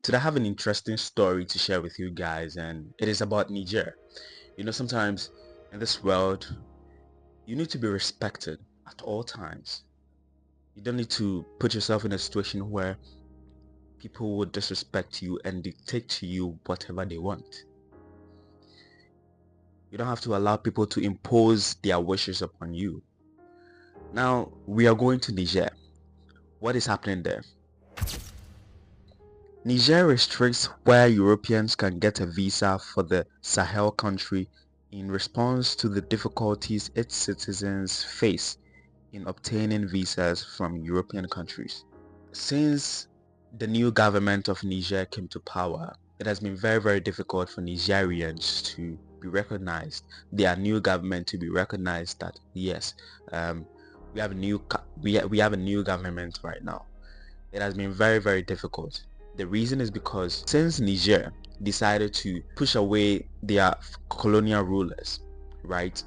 Today I have an interesting story to share with you guys, and it is about Niger. Sometimes in this world, you need to be respected at all times. You don't need to put yourself in a situation where people will disrespect you and dictate to you whatever they want. You don't have to allow people to impose their wishes upon you. Now, we are going to Niger. What is happening there? Niger restricts where Europeans can get a visa for the Sahel country in response to the difficulties its citizens face in obtaining visas from European countries. Since the new government of Niger came to power, it has been very, very difficult for Nigerians to be recognized. Their new government to be recognized that yes, we have a we have a new government right now. It has been very, very difficult. The reason is because since Niger decided to push away their colonial rulers, right?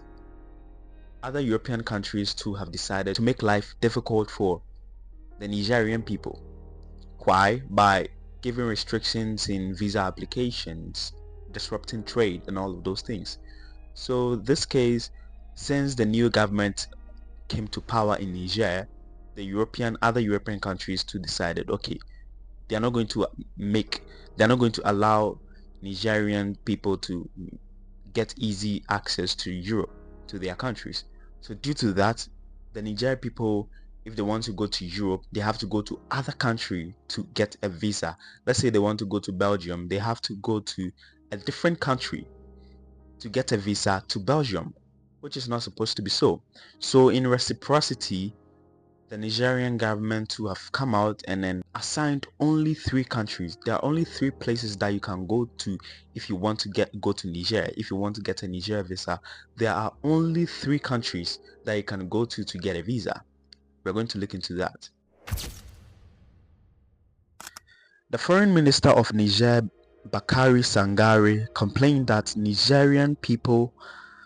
Other European countries too have decided to make life difficult for the Nigerian people. Why? By giving restrictions in visa applications, disrupting trade and all of those things. So this case, since the new government came to power in Niger, other European countries too decided, okay, they are not going to they're not going to allow Nigerian people to get easy access to Europe, to their countries. So due to that, the Nigerian people, if they want to go to Europe, they have to go to other country to get a visa. Let's say they want to go to Belgium, they have to go to a different country to get a visa to Belgium, which is not supposed to be so. So in reciprocity, the Nigerian government to have come out and then assigned only 3 countries. There are only 3 places that you can go to if you want to go to Niger. If you want to get a Niger visa, there are only 3 countries that you can go to get a visa. We're going to look into that. The foreign minister of Niger, Bakary Sangare, complained that Nigerian people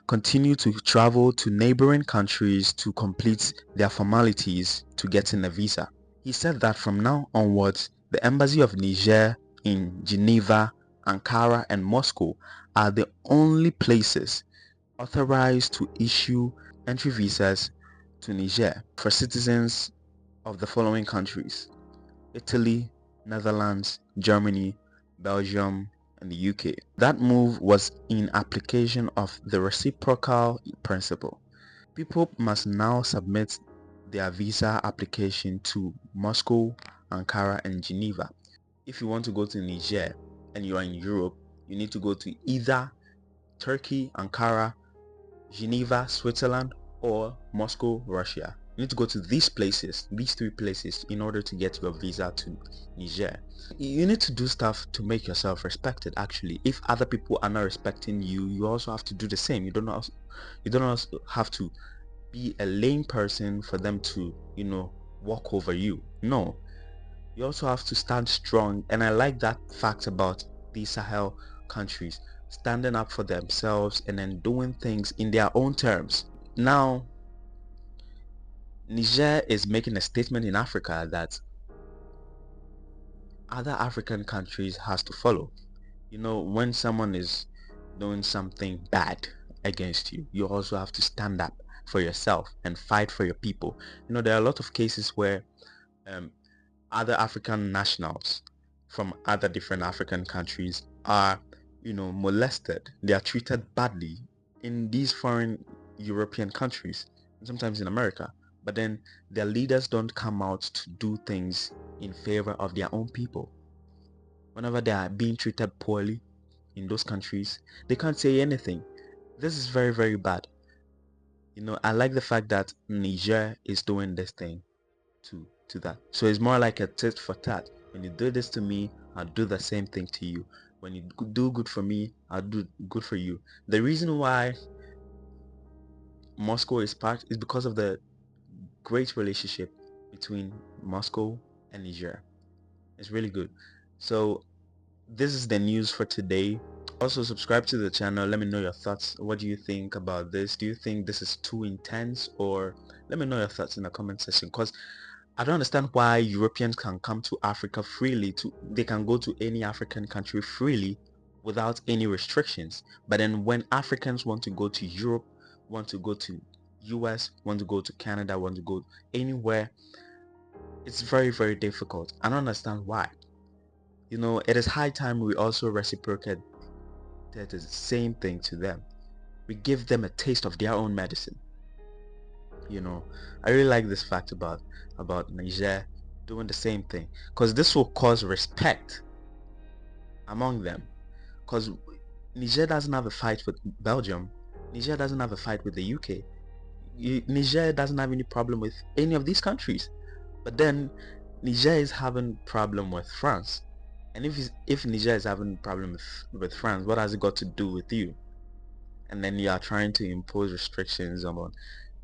continue to travel to neighboring countries to complete their formalities to getting a visa. He said that from now onwards, the embassy of Niger in Geneva, Ankara and Moscow are the only places authorized to issue entry visas to Niger for citizens of the following countries: Italy, Netherlands, Germany, Belgium, and the UK. That move was in application of the reciprocal principle. People must now submit their visa application to Moscow, Ankara, and Geneva. If you want to go to Niger and you are in Europe, you need to go to either Turkey, Ankara, Geneva, Switzerland, or Moscow, Russia. You need to go to these 3 places, in order to get your visa to Niger. You need to do stuff to make yourself respected. Actually, if other people are not respecting you, you also have to do the same. You don't also have to be a lame person for them to, walk over you. No, you also have to stand strong, and I like that fact about these Sahel countries, standing up for themselves and then doing things in their own terms. Now, Niger is making a statement in Africa that other African countries has to follow. When someone is doing something bad against you, you also have to stand up for yourself and fight for your people. There are a lot of cases where um, other African nationals from other different African countries are, molested. They are treated badly in these foreign European countries, and sometimes in America. But then their leaders don't come out to do things in favor of their own people. Whenever they are being treated poorly in those countries, they can't say anything. This is very, very bad. I like the fact that Niger is doing this thing to that. So it's more like a tit for tat. When you do this to me, I'll do the same thing to you. When you do good for me, I'll do good for you. The reason why Moscow is part is because of the great relationship between Moscow and Niger. It's really good. So this is the news for today. Also subscribe to the channel. Let me know your thoughts. What do you think about this? Do you think this is too intense? Or let me know your thoughts in the comment section, because I don't understand why Europeans can come to Africa freely. They can go to any African country freely without any restrictions. But then when Africans want to go to Europe, want to go to US, want to go to Canada, want to go anywhere, it's very, very difficult. I don't understand why. It is high time we also reciprocate the same thing to them. We give them a taste of their own medicine. I really like this fact about Niger doing the same thing, because this will cause respect among them. Because Niger doesn't have a fight with Belgium, Niger doesn't have a fight with the UK, Niger doesn't have any problem with any of these countries. But then Niger is having problem with France, and if Niger is having problem with France, what has it got to do with you? And then you are trying to impose restrictions on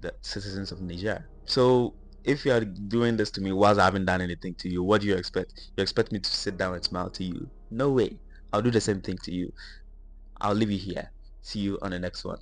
the citizens of Niger. So if you are doing this to me whilst I haven't done anything to you, what do you expect? You expect me to sit down and smile to you? No way. I'll do the same thing to you. I'll leave you here. See you on the next one.